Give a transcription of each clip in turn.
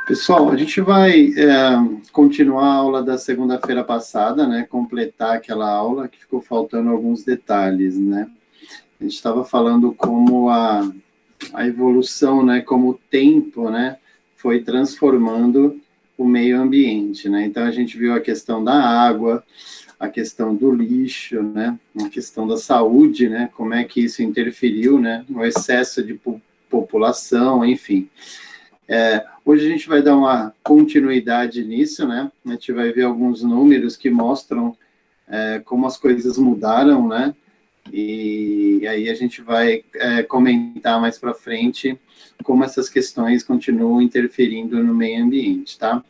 Pessoal, a gente vai continuar a aula da segunda-feira passada, né? Completar aquela aula que ficou faltando alguns detalhes, né? A gente estava falando como a evolução, né? Como o tempo, né? Foi transformando o meio ambiente, né? Então, a gente viu a questão da água, a questão do lixo, né? A questão da saúde, né? Como é que isso interferiu, né? No excesso de população, enfim. Hoje a gente vai dar uma continuidade nisso, né? A gente vai ver alguns números que mostram como as coisas mudaram, né? E aí a gente vai comentar mais para frente como essas questões continuam interferindo no meio ambiente, tá?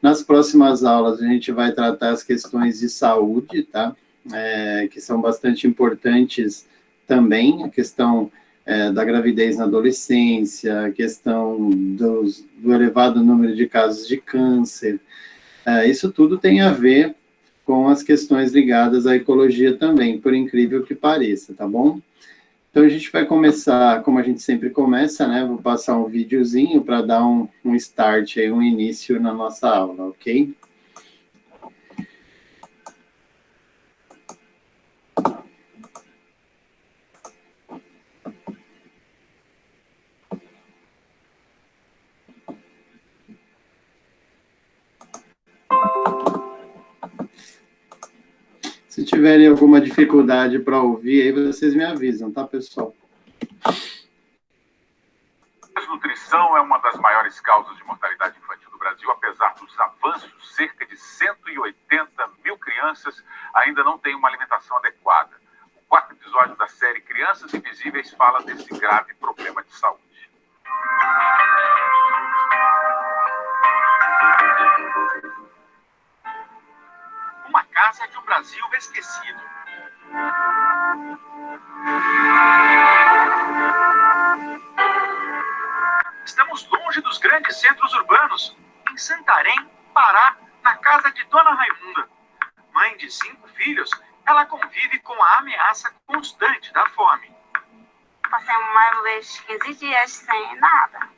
Nas próximas aulas a gente vai tratar as questões de saúde, tá? Que são bastante importantes também, a questão da gravidez na adolescência, a questão do elevado número de casos de câncer. Isso tudo tem a ver com as questões ligadas à ecologia também, por incrível que pareça, tá bom? Então, a gente vai começar, como a gente sempre começa, né? Vou passar um videozinho para dar um start, aí, um início na nossa aula, ok? Se tiverem alguma dificuldade para ouvir, aí vocês me avisam, tá, pessoal? Desnutrição é uma das maiores causas de mortalidade infantil do Brasil. Apesar dos avanços, cerca de 180 mil crianças ainda não têm uma alimentação adequada. O quarto episódio da série Crianças Invisíveis fala desse grave problema de saúde. Uma casa de um Brasil esquecido. Estamos longe dos grandes centros urbanos, em Santarém, Pará, na casa de Dona Raimunda. Mãe de 5 filhos, ela convive com a ameaça constante da fome. Passei mais vez 15 dias sem nada.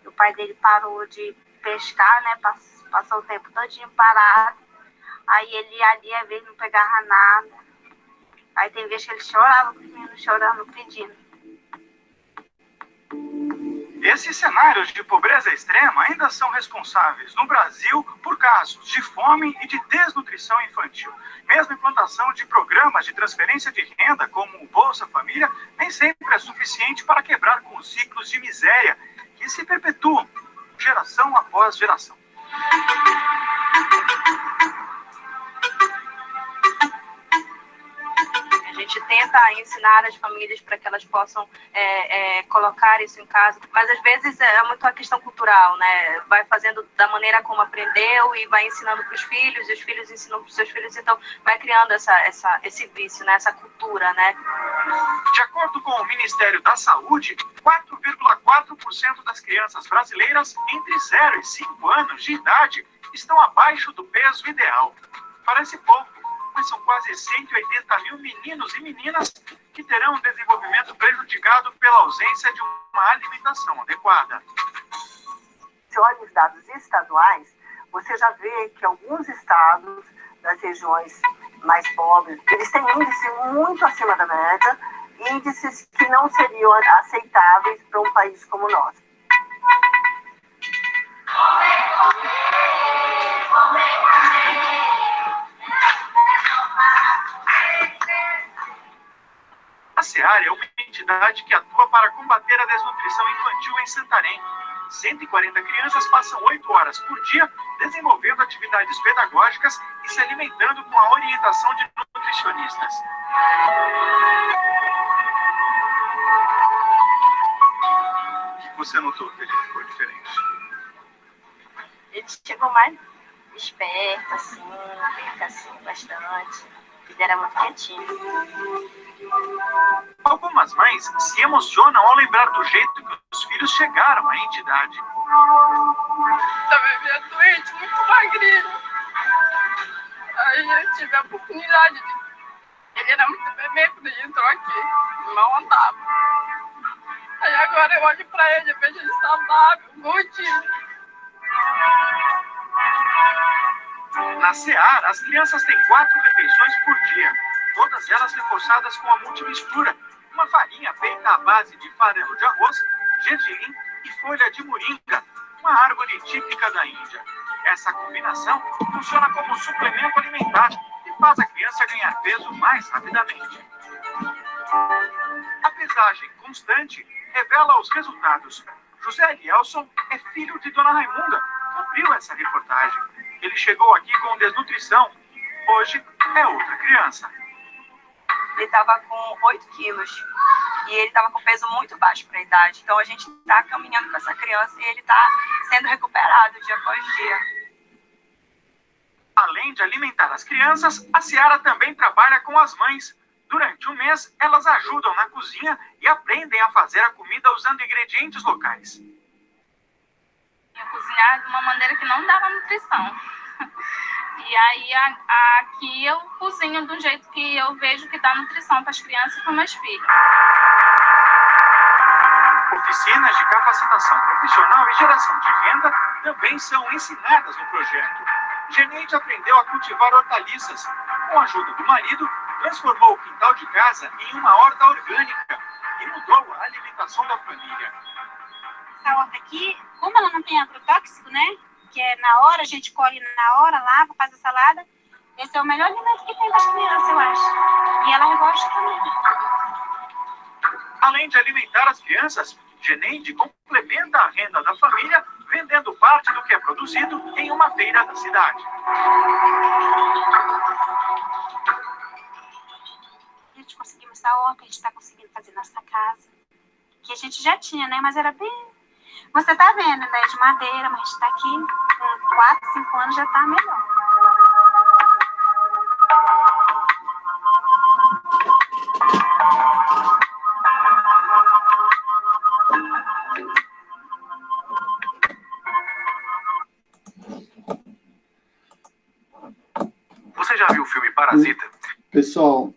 O pai dele parou de pescar, né? Passou o tempo todinho parado. Aí ele ali, às vezes, não pegava nada. Aí tem vezes que ele chorava, o menino chorando, pedindo. Esses cenários de pobreza extrema ainda são responsáveis no Brasil por casos de fome e de desnutrição infantil. Mesmo a implantação de programas de transferência de renda, como o Bolsa Família, nem sempre é suficiente para quebrar com os ciclos de miséria que se perpetuam, geração após geração. A gente tenta ensinar as famílias para que elas possam colocar isso em casa, mas às vezes é muito a questão cultural, né? Vai fazendo da maneira como aprendeu e vai ensinando para os filhos, e os filhos ensinam para os seus filhos, então vai criando esse vício, né? Essa cultura, né? De acordo com o Ministério da Saúde, 4,4% das crianças brasileiras entre 0 e 5 anos de idade estão abaixo do peso ideal. Parece pouco, mas são quase 180 mil meninos e meninas que terão um desenvolvimento prejudicado pela ausência de uma alimentação adequada. Se olha os dados estaduais, você já vê que alguns estados das regiões mais pobres, eles têm índices muito acima da média, índices que não seriam aceitáveis para um país como o nosso. A SEAR é uma entidade que atua para combater a desnutrição infantil em Santarém. 140 crianças passam 8 horas por dia desenvolvendo atividades pedagógicas e se alimentando com a orientação de nutricionistas. O que você notou que ele ficou diferente? Ele chegou mais esperto, assim, brinca assim, bastante. Ele era muito quietinho. Algumas mães se emocionam ao lembrar do jeito que os filhos chegaram à entidade. Da bebê doente, muito magrinho. Aí eu tive a oportunidade de... Ele era muito bebê quando ele entrou aqui, mal andava. Aí agora eu olho pra ele, eu vejo ele saudável, gordinho. Na Seara, as crianças têm 4 refeições por dia, todas elas reforçadas com a multimistura, uma farinha feita à base de farelo de arroz, gergelim e folha de moringa, uma árvore típica da Índia. Essa combinação funciona como suplemento alimentar e faz a criança ganhar peso mais rapidamente. A pesagem constante revela os resultados. José Elielson é filho de Dona Raimunda, cumpriu essa reportagem. Ele chegou aqui com desnutrição. Hoje é outra criança. Ele estava com 8 quilos e ele estava com peso muito baixo para a idade. Então a gente está caminhando com essa criança e ele está sendo recuperado dia após dia. Além de alimentar as crianças, a Seara também trabalha com as mães. Durante um mês, elas ajudam na cozinha e aprendem a fazer a comida usando ingredientes locais. Eu cozinhar de uma maneira que não dava nutrição. E aí aqui eu cozinho do jeito que eu vejo que dá nutrição para as crianças e para meus filhos. Oficinas de capacitação profissional e geração de renda também são ensinadas no projeto. Geneide aprendeu a cultivar hortaliças. Com a ajuda do marido, transformou o quintal de casa em uma horta orgânica e mudou a alimentação da família. Essa horta aqui, como ela não tem agrotóxico, né? Que é na hora, a gente colhe na hora, lava, faz a salada. Esse é o melhor alimento que tem para as crianças, eu acho. E ela gosta também. Além de alimentar as crianças, Geneide complementa a renda da família vendendo parte do que é produzido em uma feira da cidade. A gente conseguiu essa horta, a gente está conseguindo fazer nossa casa. Que a gente já tinha, né? Mas era bem... Você tá vendo, né? De madeira, mas a gente tá aqui com 4, 5 anos já tá melhor. Você já viu o filme Parasita? Pessoal,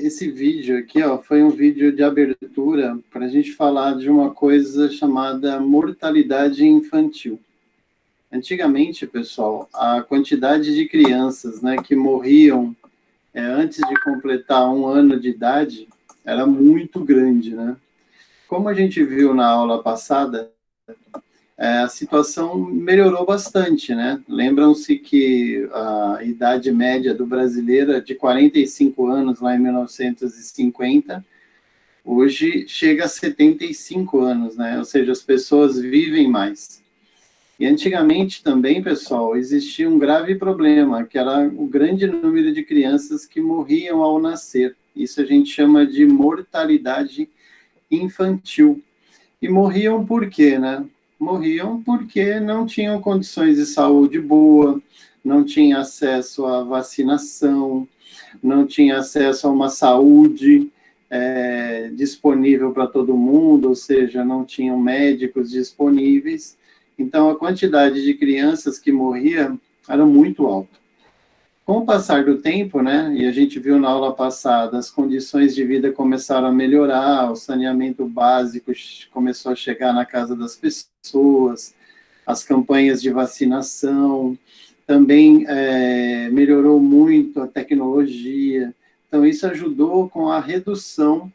esse vídeo aqui, ó, foi um vídeo de abertura para a gente falar de uma coisa chamada mortalidade infantil. Antigamente, pessoal, a quantidade de crianças, né, que morriam antes de completar 1 ano de idade era muito grande, né? Como a gente viu na aula passada, a situação melhorou bastante, né? Lembram-se que a idade média do brasileiro é de 45 anos, lá em 1950, hoje chega a 75 anos, né? Ou seja, as pessoas vivem mais. E antigamente também, pessoal, existia um grave problema, que era o grande número de crianças que morriam ao nascer. Isso a gente chama de mortalidade infantil. E morriam por quê, né? Morriam porque não tinham condições de saúde boa, não tinham acesso à vacinação, não tinham acesso a uma saúde disponível para todo mundo, ou seja, não tinham médicos disponíveis. Então, a quantidade de crianças que morriam era muito alta. Com o passar do tempo, né, e a gente viu na aula passada, as condições de vida começaram a melhorar, o saneamento básico começou a chegar na casa das pessoas, as campanhas de vacinação, também melhorou muito a tecnologia. Então, isso ajudou com a redução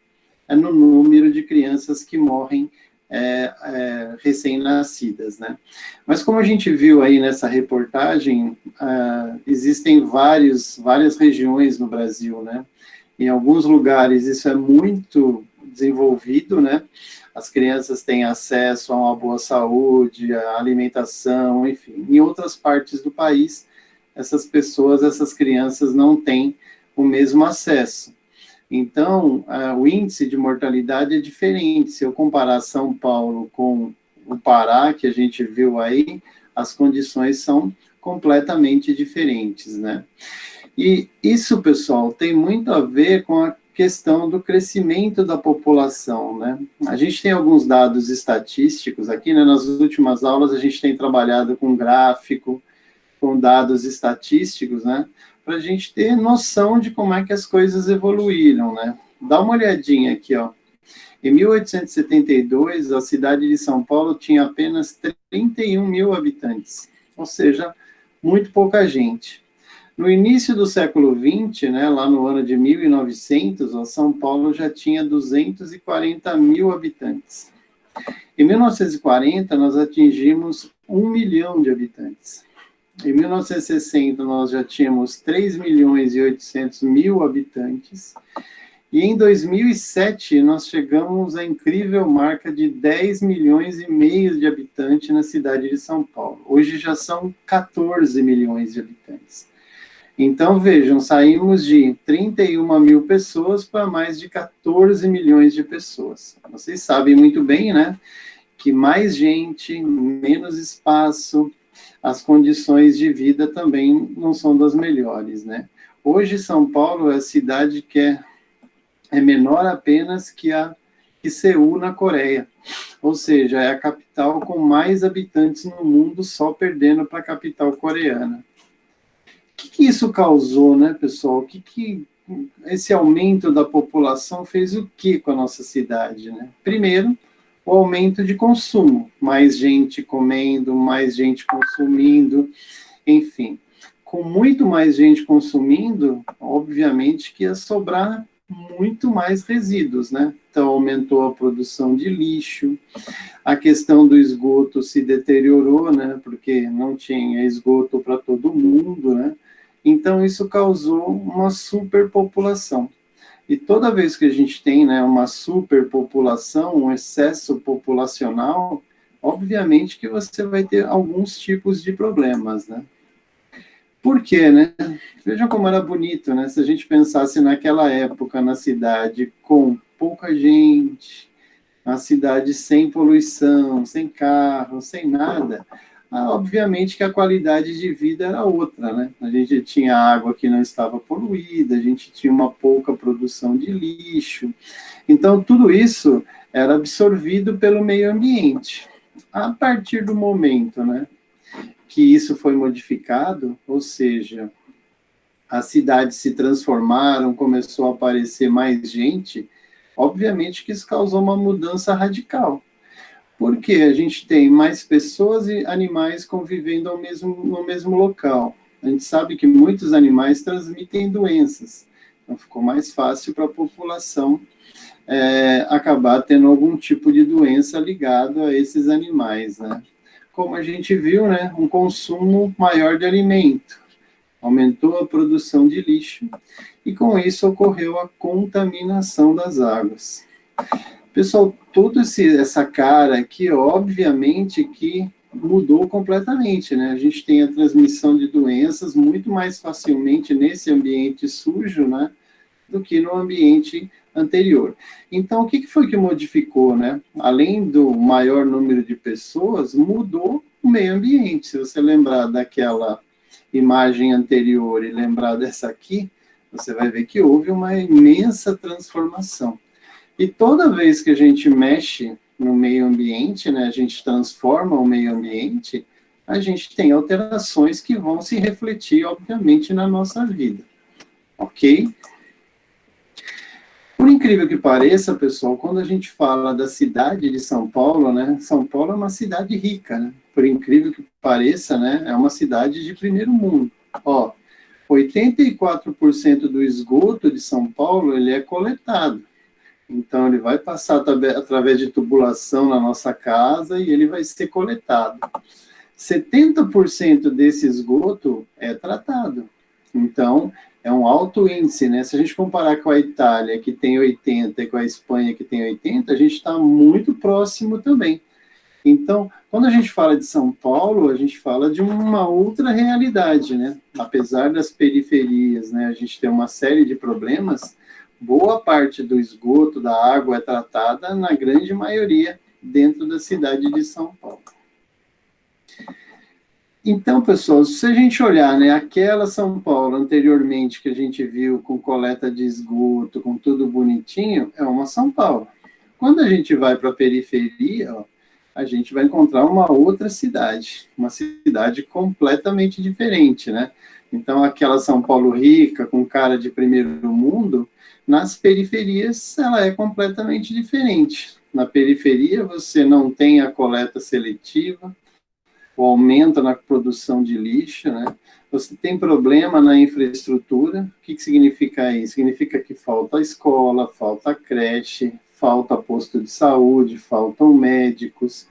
no número de crianças que morrem recém-nascidas, né? Mas como a gente viu aí nessa reportagem, existem várias regiões no Brasil, né? Em alguns lugares isso é muito desenvolvido, né? As crianças têm acesso a uma boa saúde, a alimentação, enfim. Em outras partes do país, essas crianças não têm o mesmo acesso. Então, o índice de mortalidade é diferente. Se eu comparar São Paulo com o Pará, que a gente viu aí, as condições são completamente diferentes, né? E isso, pessoal, tem muito a ver com a questão do crescimento da população, né? A gente tem alguns dados estatísticos aqui, né? Nas últimas aulas a gente tem trabalhado com gráfico, com dados estatísticos, né? Para a gente ter noção de como é que as coisas evoluíram, né? Dá uma olhadinha aqui, ó. Em 1872, a cidade de São Paulo tinha apenas 31 mil habitantes. ou seja, muito pouca gente. No início do século XX, né, lá no ano de 1900, São Paulo já tinha 240 mil habitantes. Em 1940, nós atingimos 1 milhão de habitantes. Em 1960, nós já tínhamos 3 milhões e 800 mil habitantes. E em 2007, nós chegamos à incrível marca de 10 milhões e meio de habitantes na cidade de São Paulo. Hoje já são 14 milhões de habitantes. Então, vejam, saímos de 31 mil pessoas para mais de 14 milhões de pessoas. Vocês sabem muito bem, né, que mais gente, menos espaço, as condições de vida também não são das melhores, né? Hoje, São Paulo é a cidade que é menor apenas que Seul, na Coreia. Ou seja, é a capital com mais habitantes no mundo, só perdendo para a capital coreana. O que isso causou, né, pessoal? Esse aumento da população fez o que com a nossa cidade, né? Primeiro, o aumento de consumo, mais gente comendo, mais gente consumindo, enfim. Com muito mais gente consumindo, obviamente que ia sobrar muito mais resíduos, né? Então, aumentou a produção de lixo, a questão do esgoto se deteriorou, né? Porque não tinha esgoto para todo mundo, né? Então, isso causou uma superpopulação. E toda vez que a gente tem, né, uma superpopulação, um excesso populacional, obviamente que você vai ter alguns tipos de problemas, né? Por quê, né? Vejam como era bonito, né? Se a gente pensasse naquela época, na cidade com pouca gente, uma cidade sem poluição, sem carro, sem nada, obviamente que a qualidade de vida era outra, né? A gente tinha água que não estava poluída, a gente tinha uma pouca produção de lixo. Então, tudo isso era absorvido pelo meio ambiente. A partir do momento, né, que isso foi modificado, ou seja, as cidades se transformaram, começou a aparecer mais gente, obviamente que isso causou uma mudança radical. Porque a gente tem mais pessoas e animais convivendo no mesmo local. A gente sabe que muitos animais transmitem doenças, então ficou mais fácil para a população acabar tendo algum tipo de doença ligado a esses animais, né? Como a gente viu, né, um consumo maior de alimento, aumentou a produção de lixo, e com isso ocorreu a contaminação das águas. Pessoal, toda essa cara aqui, obviamente que mudou completamente, né? A gente tem a transmissão de doenças muito mais facilmente nesse ambiente sujo, né, do que no ambiente anterior. Então, o que foi que modificou, né? Além do maior número de pessoas, mudou o meio ambiente. Se você lembrar daquela imagem anterior e lembrar dessa aqui, você vai ver que houve uma imensa transformação. E toda vez que a gente mexe no meio ambiente, né, a gente transforma o meio ambiente, a gente tem alterações que vão se refletir, obviamente, na nossa vida. Ok? Por incrível que pareça, pessoal, quando a gente fala da cidade de São Paulo, né, São Paulo é uma cidade rica, né? Por incrível que pareça, né, é uma cidade de primeiro mundo. Ó, 84% do esgoto de São Paulo, ele é coletado. Então, ele vai passar através de tubulação na nossa casa e ele vai ser coletado. 70% desse esgoto é tratado. Então, é um alto índice, né? Se a gente comparar com a Itália, que tem 80, e com a Espanha, que tem 80, a gente está muito próximo também. Então, quando a gente fala de São Paulo, a gente fala de uma outra realidade, né? Apesar das periferias, né, a gente tem uma série de problemas, boa parte do esgoto, da água é tratada, na grande maioria, dentro da cidade de São Paulo. Então, pessoal, se a gente olhar, né, aquela São Paulo anteriormente que a gente viu com coleta de esgoto, com tudo bonitinho, é uma São Paulo. Quando a gente vai para a periferia, ó, a gente vai encontrar uma outra cidade, uma cidade completamente diferente, né? Então, aquela São Paulo rica, com cara de primeiro mundo, nas periferias ela é completamente diferente. Na periferia você não tem a coleta seletiva, o aumento na produção de lixo, né? Você tem problema na infraestrutura. O que significa isso? Significa que falta escola, falta creche, falta posto de saúde, faltam médicos.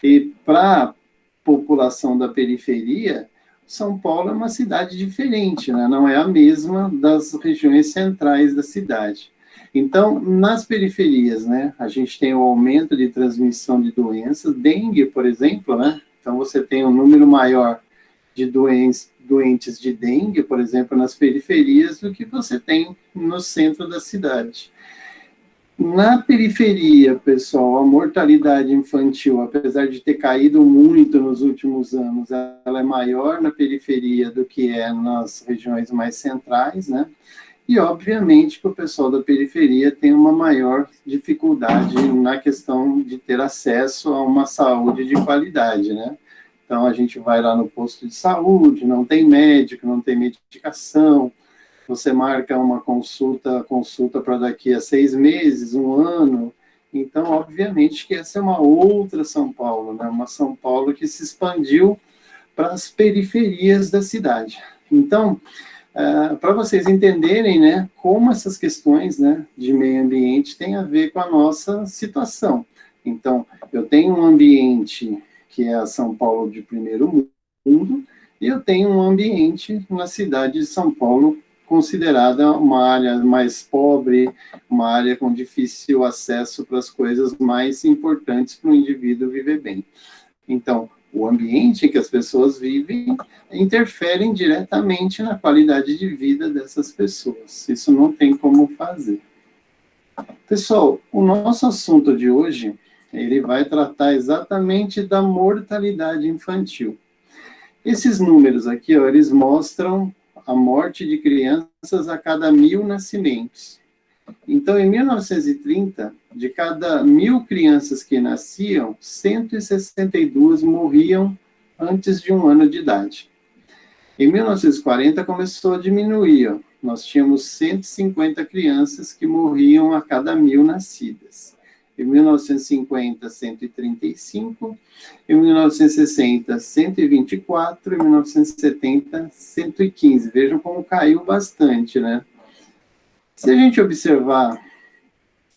E para a população da periferia, São Paulo é uma cidade diferente, né? Não é a mesma das regiões centrais da cidade. Então, nas periferias, né, a gente tem o aumento de transmissão de doenças, dengue, por exemplo, né? Então, você tem um número maior de doentes de dengue, por exemplo, nas periferias, do que você tem no centro da cidade. Na periferia, pessoal, a mortalidade infantil, apesar de ter caído muito nos últimos anos, ela é maior na periferia do que é nas regiões mais centrais, né? E, obviamente, que o pessoal da periferia tem uma maior dificuldade na questão de ter acesso a uma saúde de qualidade, né? Então, a gente vai lá no posto de saúde, não tem médico, não tem medicação, você marca uma consulta para daqui a 6 meses, 1 ano. Então, obviamente, que essa é uma outra São Paulo, né? Uma São Paulo que se expandiu para as periferias da cidade. Então, para vocês entenderem, né, como essas questões, né, de meio ambiente têm a ver com a nossa situação. Então, eu tenho um ambiente que é a São Paulo de primeiro mundo, e eu tenho um ambiente na cidade de São Paulo, considerada uma área mais pobre, uma área com difícil acesso para as coisas mais importantes para o indivíduo viver bem. Então, o ambiente em que as pessoas vivem interfere diretamente na qualidade de vida dessas pessoas. Isso não tem como fazer. Pessoal, o nosso assunto de hoje, ele vai tratar exatamente da mortalidade infantil. Esses números aqui, ó, eles mostram a morte de crianças a cada 1.000 nascimentos. Então, em 1930, de cada 1.000 crianças que nasciam, 162 morriam antes de 1 ano de idade. Em 1940, começou a diminuir. Ó. Nós tínhamos 150 crianças que morriam a cada 1.000 nascidas. Em 1950, 135. Em 1960, 124. Em 1970, 115. Vejam como caiu bastante, né? Se a gente observar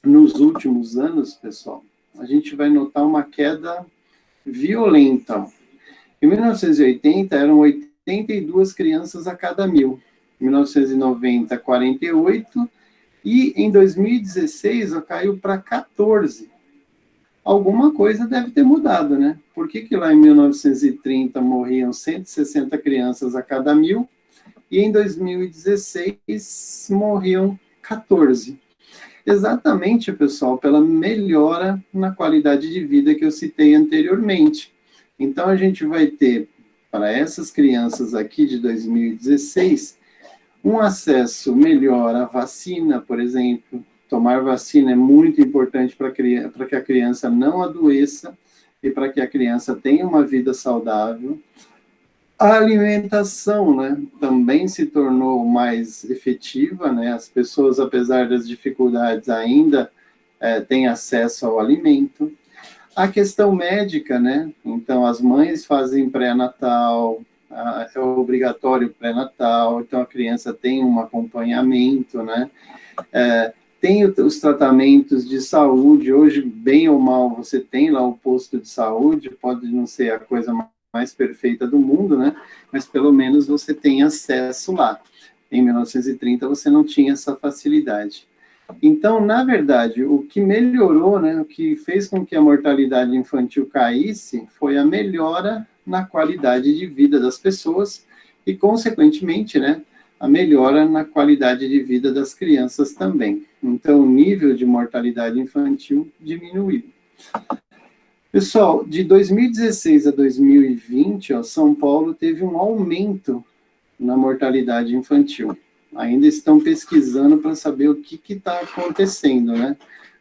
nos últimos anos, pessoal, a gente vai notar uma queda violenta. Em 1980, eram 82 crianças a cada 1.000. Em 1990, 48. E em 2016, caiu para 14. Alguma coisa deve ter mudado, né? Por que lá em 1930 morriam 160 crianças a cada 1.000 e em 2016 morriam 14? Exatamente, pessoal, pela melhora na qualidade de vida que eu citei anteriormente. Então, a gente vai ter, para essas crianças aqui de 2016, um acesso melhor à vacina, por exemplo. Tomar vacina é muito importante para que a criança não adoeça e para que a criança tenha uma vida saudável. A alimentação, né, também se tornou mais efetiva, né? As pessoas, apesar das dificuldades, ainda têm acesso ao alimento. A questão médica, né? Então, as mães fazem pré-natal, é obrigatório pré-natal, então a criança tem um acompanhamento, né? Tem os tratamentos de saúde, hoje, bem ou mal, você tem lá o posto de saúde, pode não ser a coisa mais perfeita do mundo, né? Mas pelo menos você tem acesso lá. Em 1930 você não tinha essa facilidade. Então, na verdade, o que melhorou, né, o que fez com que a mortalidade infantil caísse, foi a melhora na qualidade de vida das pessoas e, consequentemente, né, a melhora na qualidade de vida das crianças também. Então, o nível de mortalidade infantil diminuiu. Pessoal, de 2016 a 2020, ó, São Paulo teve um aumento na mortalidade infantil. Ainda estão pesquisando para saber o que está acontecendo, né?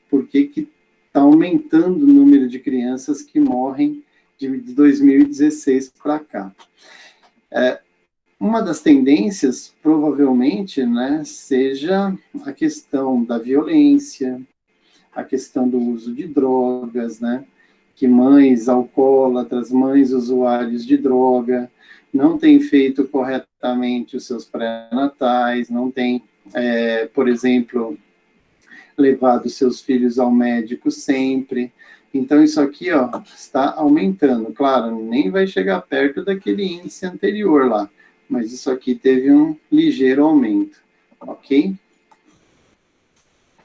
Por que está aumentando o número de crianças que morrem de 2016 para cá. Uma das tendências, provavelmente, né, seja a questão da violência, a questão do uso de drogas, né? que mães alcoólatras, mães usuários de droga, não têm feito corretamente os seus pré-natais, não têm, por exemplo, levado seus filhos ao médico sempre. Então, isso aqui, ó, está aumentando. Claro, nem vai chegar perto daquele índice anterior lá, mas isso aqui teve um ligeiro aumento, ok?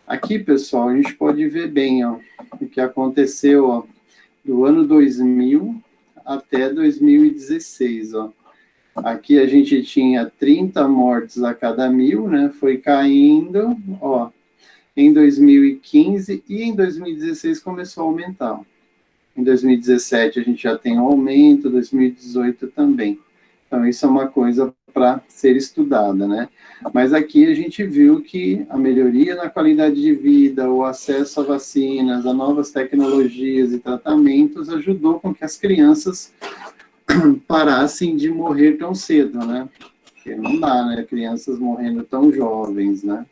Aqui, pessoal, a gente pode ver bem, ó, o que aconteceu, ó, do ano 2000 até 2016, ó. Aqui a gente tinha 30 mortes a cada 1000, né? Foi caindo, ó, em 2015 e em 2016 começou a aumentar. Em 2017 a gente já tem um aumento, 2018 também. Então isso é uma coisa para ser estudada, né? Mas aqui a gente viu que a melhoria na qualidade de vida, o acesso a vacinas, a novas tecnologias e tratamentos ajudou com que as crianças parassem de morrer tão cedo, né? Porque não dá, né? Crianças morrendo tão jovens, né?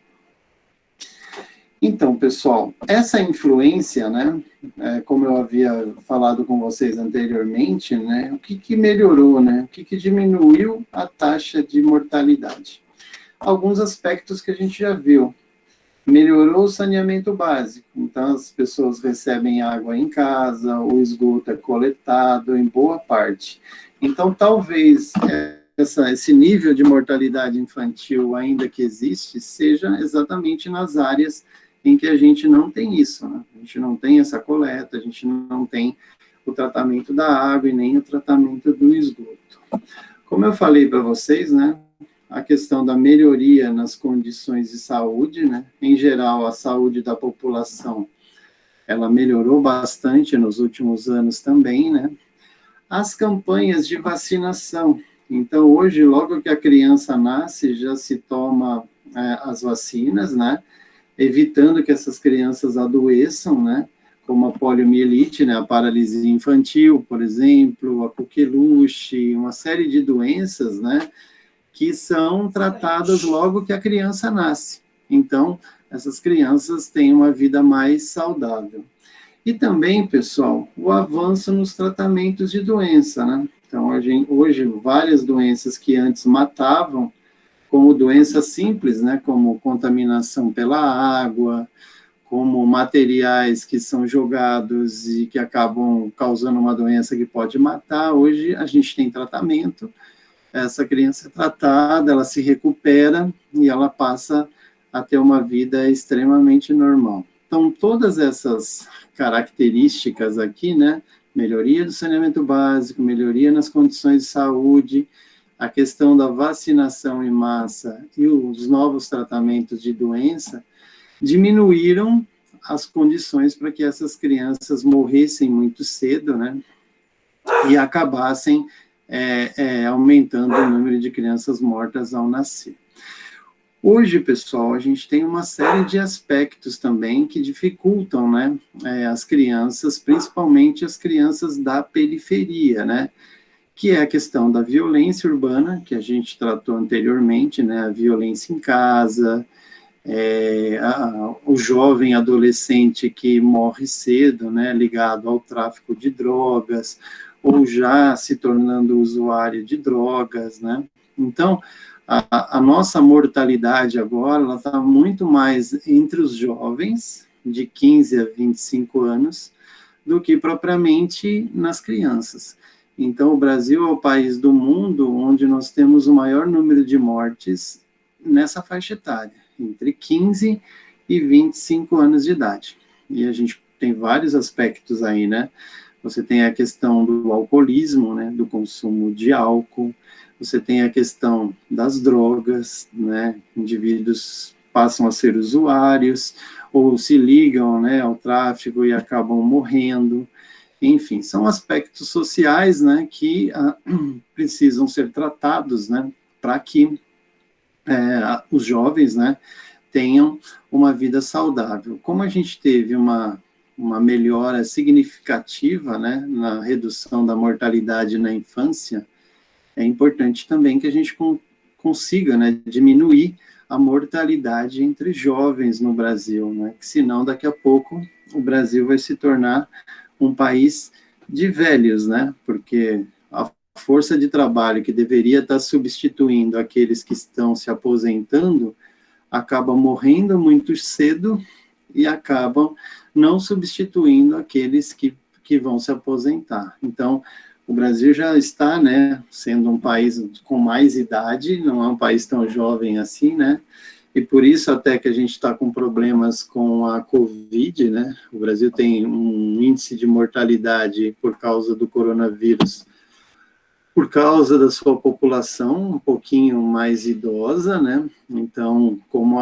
Então, pessoal, essa influência, né, como eu havia falado com vocês anteriormente, né, o que melhorou, né, o que diminuiu a taxa de mortalidade? Alguns aspectos que a gente já viu. Melhorou o saneamento básico, então as pessoas recebem água em casa, o esgoto é coletado em boa parte. Então, talvez esse nível de mortalidade infantil ainda que existe, seja exatamente nas áreas em que a gente não tem isso, né? A gente não tem essa coleta, a gente não tem o tratamento da água e nem o tratamento do esgoto. Como eu falei para vocês, né, a questão da melhoria nas condições de saúde, né, em geral, a saúde da população, ela melhorou bastante nos últimos anos também, né, as campanhas de vacinação. Então, hoje, logo que a criança nasce, já se toma as vacinas, né, evitando que essas crianças adoeçam, né, como a poliomielite, né, a paralisia infantil, por exemplo, a coqueluche, uma série de doenças, né, que são tratadas logo que a criança nasce. Então, essas crianças têm uma vida mais saudável. E também, pessoal, o avanço nos tratamentos de doença, né? Então, hoje, várias doenças que antes matavam, como doenças simples, né, como contaminação pela água, como materiais que são jogados e que acabam causando uma doença que pode matar, hoje a gente tem tratamento, essa criança é tratada, ela se recupera e ela passa a ter uma vida extremamente normal. Então, todas essas características aqui, né, melhoria do saneamento básico, melhoria nas condições de saúde, a questão da vacinação em massa e os novos tratamentos de doença diminuíram as condições para que essas crianças morressem muito cedo, né, e acabassem aumentando o número de crianças mortas ao nascer. Hoje, pessoal, a gente tem uma série de aspectos também que dificultam, né, as crianças, principalmente as crianças da periferia, né, que é a questão da violência urbana, que a gente tratou anteriormente, né, a violência em casa, o jovem adolescente que morre cedo, né, ligado ao tráfico de drogas, ou já se tornando usuário de drogas, né. Então, a nossa mortalidade agora, ela está muito mais entre os jovens, de 15 a 25 anos, do que propriamente nas crianças. Então, o Brasil é o país do mundo onde nós temos o maior número de mortes nessa faixa etária, entre 15 e 25 anos de idade. E a gente tem vários aspectos aí, né? Você tem a questão do alcoolismo, né, do consumo de álcool, você tem a questão das drogas, né, indivíduos passam a ser usuários, ou se ligam, né, ao tráfico e acabam morrendo. Enfim, são aspectos sociais, né, que precisam ser tratados, né, para que os jovens, né, tenham uma vida saudável. Como a gente teve uma melhora significativa, né, na redução da mortalidade na infância, é importante também que a gente consiga, né, diminuir a mortalidade entre jovens no Brasil, né, que senão daqui a pouco o Brasil vai se tornar um país de velhos, né? Porque a força de trabalho que deveria estar substituindo aqueles que estão se aposentando acaba morrendo muito cedo e acabam não substituindo aqueles que vão se aposentar. Então, o Brasil já está, né, sendo um país com mais idade, não é um país tão jovem assim, né, e por isso até que a gente está com problemas com a Covid, né, o Brasil tem um índice de mortalidade por causa do coronavírus, por causa da sua população um pouquinho mais idosa, né, então, como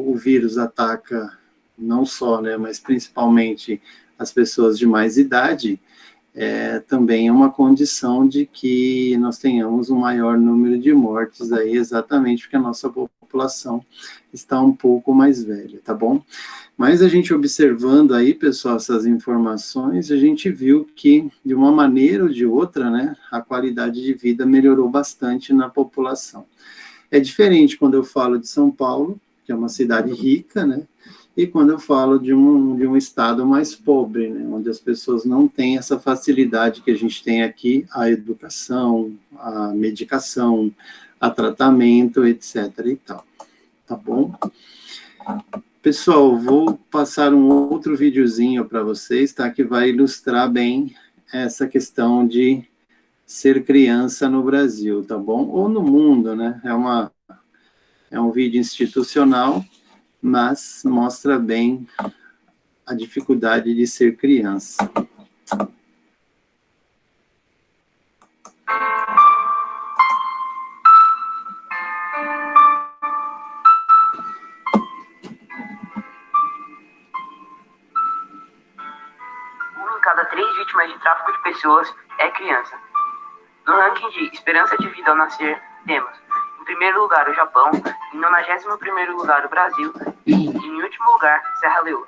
o vírus ataca não só, né, mas principalmente as pessoas de mais idade, também é uma condição de que nós tenhamos um maior número de mortes aí, exatamente porque a nossa população está um pouco mais velha, tá bom? Mas a gente observando aí, pessoal, essas informações, a gente viu que, de uma maneira ou de outra, né, a qualidade de vida melhorou bastante na população. É diferente quando eu falo de São Paulo, que é uma cidade rica, né, e quando eu falo de um estado mais pobre, né, onde as pessoas não têm essa facilidade que a gente tem aqui, a educação, a medicação, a tratamento, etc. e tal. Tá bom? Pessoal, vou passar um outro videozinho para vocês, tá, que vai ilustrar bem essa questão de ser criança no Brasil, tá bom? Ou no mundo, né? É um vídeo institucional, mas mostra bem a dificuldade de ser criança. Uma em cada 3 vítimas de tráfico de pessoas é criança. No ranking de esperança de vida ao nascer, temos, em primeiro lugar, o Japão, em 91º lugar, o Brasil, e, em último lugar, Serra Leoa.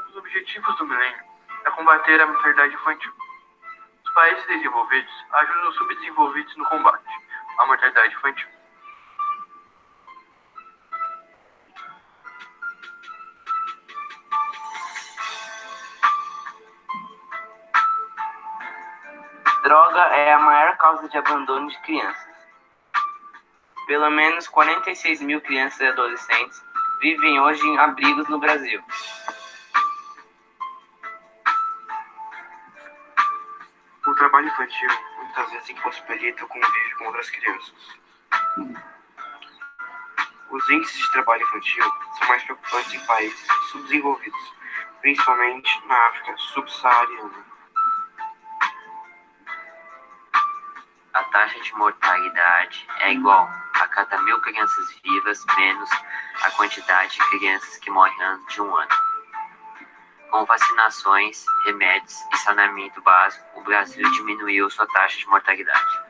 Os objetivos do milênio é combater a mortalidade infantil. Os países desenvolvidos ajudam os subdesenvolvidos no combate à mortalidade infantil. Droga é a maior causa de abandono de crianças. Pelo menos 46 mil crianças e adolescentes vivem hoje em abrigos no Brasil. O trabalho infantil muitas vezes impossibilita o convívio com outras crianças. Os índices de trabalho infantil são mais preocupantes em países subdesenvolvidos, principalmente na África subsaariana. A taxa de mortalidade é igual a cada 1.000 crianças vivas menos a quantidade de crianças que morrem antes de 1 ano. Com vacinações, remédios e saneamento básico, o Brasil diminuiu sua taxa de mortalidade.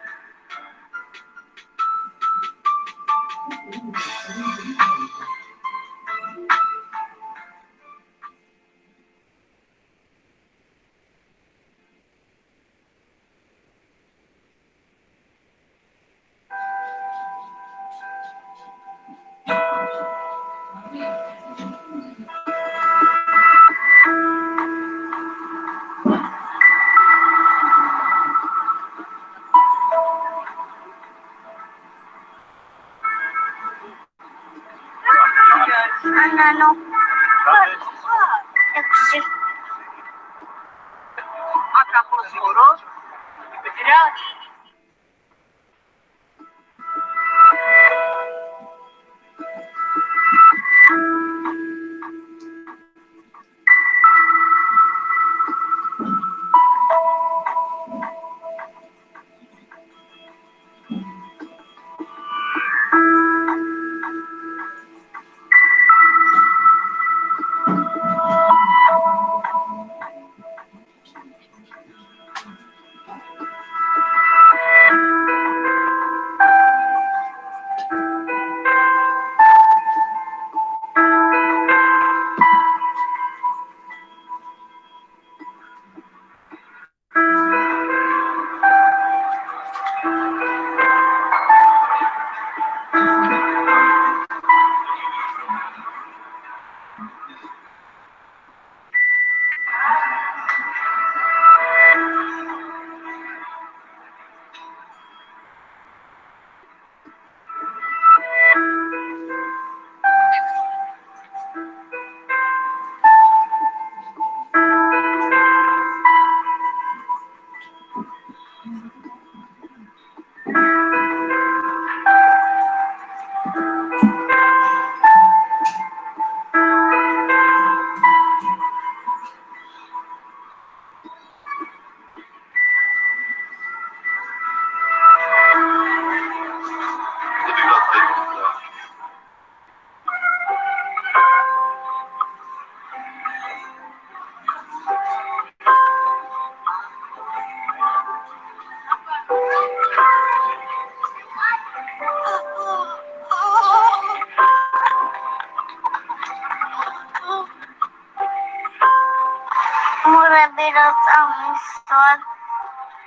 Amistad,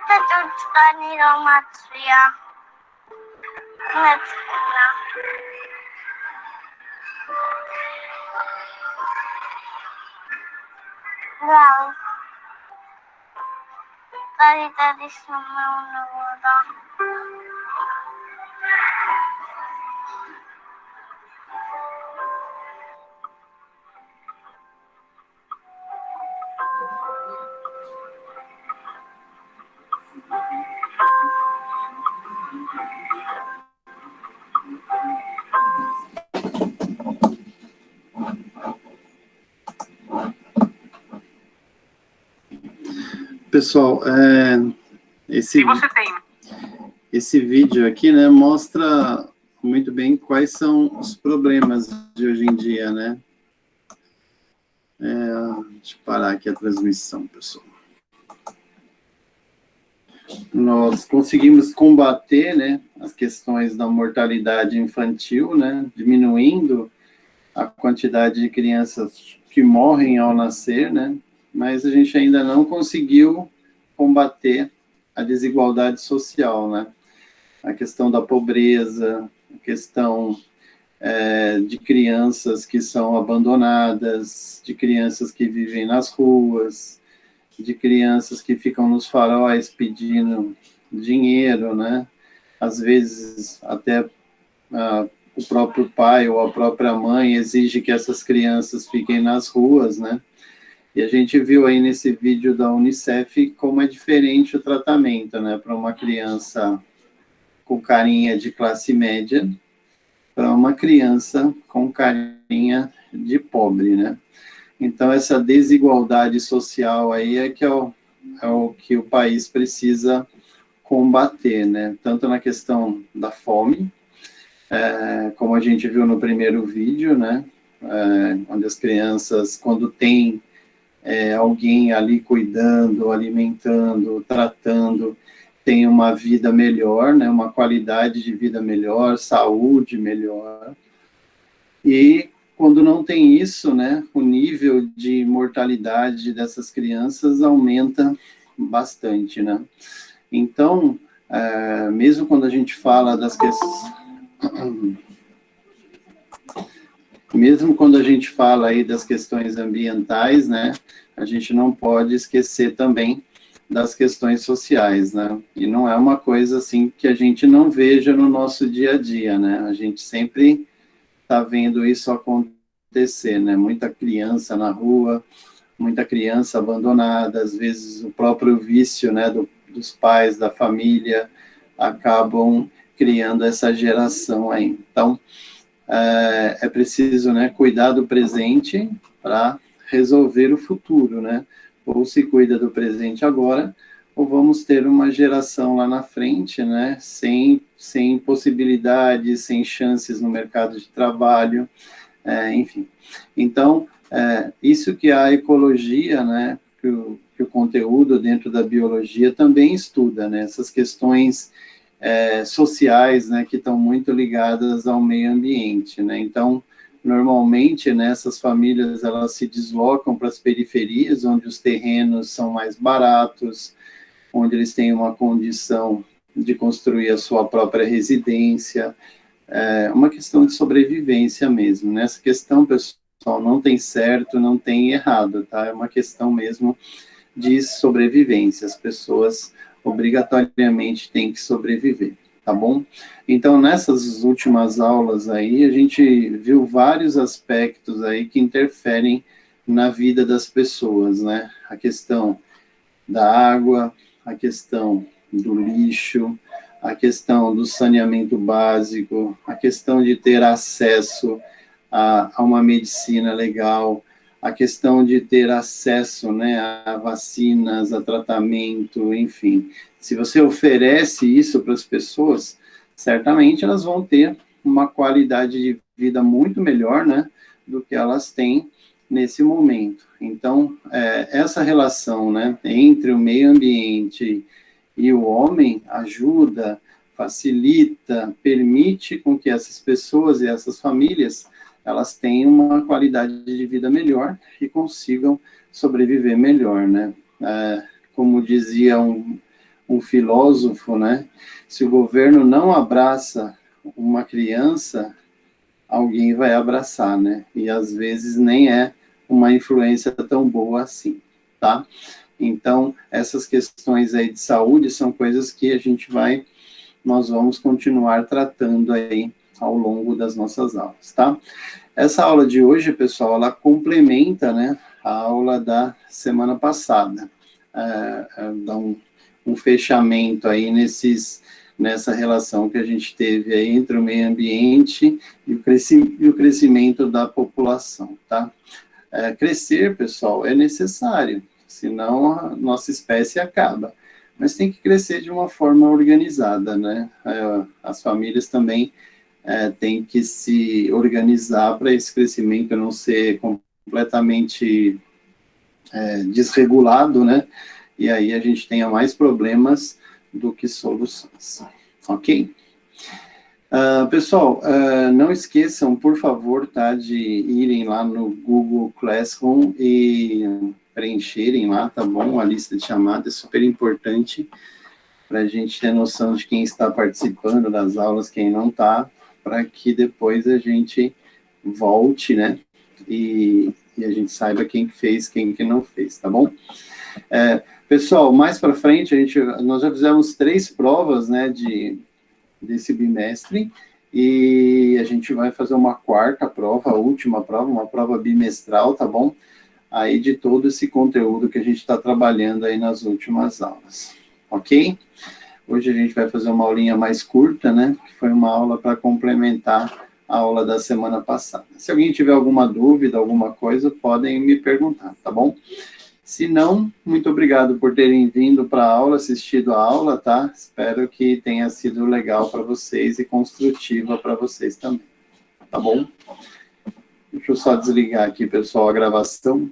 Tetutskaninomatria, Metskina. Gal. Tadi semua orang. Pessoal, esse vídeo aqui, né, mostra muito bem quais são os problemas de hoje em dia, né? Deixa eu parar aqui a transmissão, pessoal. Nós conseguimos combater, né, as questões da mortalidade infantil, né, diminuindo a quantidade de crianças que morrem ao nascer, né? Mas a gente ainda não conseguiu combater a desigualdade social, né? A questão da pobreza, a questão de crianças que são abandonadas, de crianças que vivem nas ruas, de crianças que ficam nos faróis pedindo dinheiro, né? Às vezes até o próprio pai ou a própria mãe exige que essas crianças fiquem nas ruas, né? E a gente viu aí nesse vídeo da Unicef como é diferente o tratamento, né, para uma criança com carinha de classe média, para uma criança com carinha de pobre, né? Então, essa desigualdade social aí é o que o país precisa combater, né? Tanto na questão da fome, como a gente viu no primeiro vídeo, né? Onde as crianças, quando tem alguém ali cuidando, alimentando, tratando, tem uma vida melhor, né, uma qualidade de vida melhor, saúde melhor. E quando não tem isso, né, o nível de mortalidade dessas crianças aumenta bastante, né. Então, mesmo quando a gente fala das questões... Mesmo quando a gente fala aí das questões ambientais, né, a gente não pode esquecer também das questões sociais, né, e não é uma coisa assim que a gente não veja no nosso dia a dia, né, a gente sempre está vendo isso acontecer, né, muita criança na rua, muita criança abandonada, às vezes o próprio vício, né, dos pais, da família, acabam criando essa geração aí. Então, é preciso, né, cuidar do presente para resolver o futuro, né? Ou se cuida do presente agora, ou vamos ter uma geração lá na frente, né, sem possibilidades, sem chances no mercado de trabalho, enfim. Então, isso que a ecologia, né, que o conteúdo dentro da biologia também estuda, né, essas questões sociais, né, que estão muito ligadas ao meio ambiente, né, então, normalmente, né, essas famílias, elas se deslocam para as periferias, onde os terrenos são mais baratos, onde eles têm uma condição de construir a sua própria residência, uma questão de sobrevivência mesmo, né, essa questão, pessoal, não tem certo, não tem errado, tá, é uma questão mesmo de sobrevivência, as pessoas obrigatoriamente tem que sobreviver, tá bom? Então, nessas últimas aulas aí, a gente viu vários aspectos aí que interferem na vida das pessoas, né? A questão da água, a questão do lixo, a questão do saneamento básico, a questão de ter acesso a uma medicina legal, a questão de ter acesso, né, a vacinas, a tratamento, enfim. Se você oferece isso para as pessoas, certamente elas vão ter uma qualidade de vida muito melhor, né, do que elas têm nesse momento. Então, essa relação, né, entre o meio ambiente e o homem ajuda, facilita, permite com que essas pessoas e essas famílias elas tenham uma qualidade de vida melhor e consigam sobreviver melhor, né? como dizia um filósofo, né? Se o governo não abraça uma criança, alguém vai abraçar, né? E às vezes nem é uma influência tão boa assim, tá? Então, essas questões aí de saúde são coisas que nós vamos continuar tratando aí ao longo das nossas aulas, tá? Essa aula de hoje, pessoal, ela complementa, né, a aula da semana passada, dá um fechamento aí nessa relação que a gente teve aí entre o meio ambiente e o crescimento da população, tá? Crescer, pessoal, é necessário, senão a nossa espécie acaba, mas tem que crescer de uma forma organizada, né? As famílias também têm que se organizar para esse crescimento não ser completamente desregulado, né? E aí a gente tenha mais problemas do que soluções, ok? Pessoal, não esqueçam, por favor, tá, de irem lá no Google Classroom e preencherem lá, tá bom? A lista de chamada é super importante para a gente ter noção de quem está participando das aulas, quem não está, para que depois a gente volte, né? E a gente saiba quem fez, quem que não fez, tá bom? Pessoal, mais para frente, nós já fizemos 3 provas, né, desse bimestre, e a gente vai fazer uma 4ª prova, a última prova, uma prova bimestral, tá bom? Aí de todo esse conteúdo que a gente está trabalhando aí nas últimas aulas, ok? Hoje a gente vai fazer uma aulinha mais curta, né, que foi uma aula para complementar a aula da semana passada. Se alguém tiver alguma dúvida, alguma coisa, podem me perguntar, tá bom? Se não, muito obrigado por terem vindo para a aula, assistido a aula, tá? Espero que tenha sido legal para vocês e construtiva para vocês também, tá bom? Deixa eu só desligar aqui, pessoal, a gravação.